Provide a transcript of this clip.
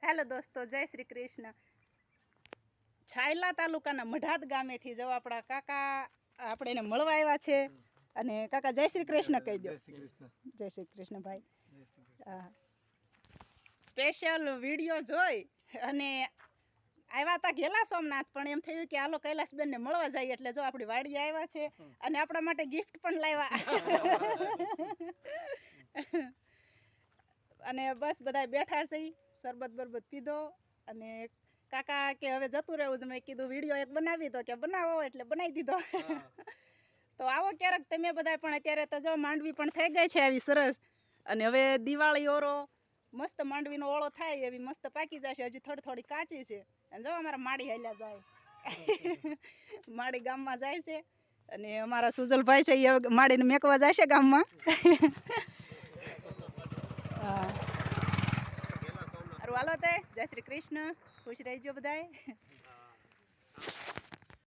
Hello દોસ્તો, જય શ્રી કૃષ્ણ. છાયલા તાલુકાના મઢાદ ગામેથી જો આપણા કાકા આપણે એને મળવા આવ્યા છે. અને કાકા જય શ્રી કૃષ્ણ કહી દો. જય શ્રી કૃષ્ણ ભાઈ. હા, સ્પેશિયલ વિડીયો જોઈ અને આવ્યા હતા ઘેલા સોમનાથ, પણ એમ થયું કે હાલો કૈલાસબેનને મળવા જઈએ, એટલે જો આપણી વાડીએ આવ્યા છે અને આપણા માટે ગિફ્ટ પણ લાવ્યા. અને બસ બધા બેઠા છે, શરબત બરબત પીધો. અને કાકા કે હવે જતું રહેવું, તો મેં કીધું વિડીયો એક બનાવી દો, કે બનાવો, એટલે બનાવી દીધો. તો આવો ક્યારેક તમે બધા પણ. અત્યારે તો જો માંડવી પણ થઈ ગઈ છે આવી સરસ, અને હવે દિવાળી ઓરો મસ્ત માંડવીનો ઓળો થાય એવી મસ્ત પાકી જશે. હજી થોડી થોડી કાચી છે. અને જો અમારા માડી હાલ્યા જાય. માડી ગામમાં જાય છે, અને અમારા સુજલભાઈ છે એ માડીને મેકવા જાય છે ગામમાં. હા, હાલો તે જય શ્રી કૃષ્ણ, ખુશ રહેજો બધાય.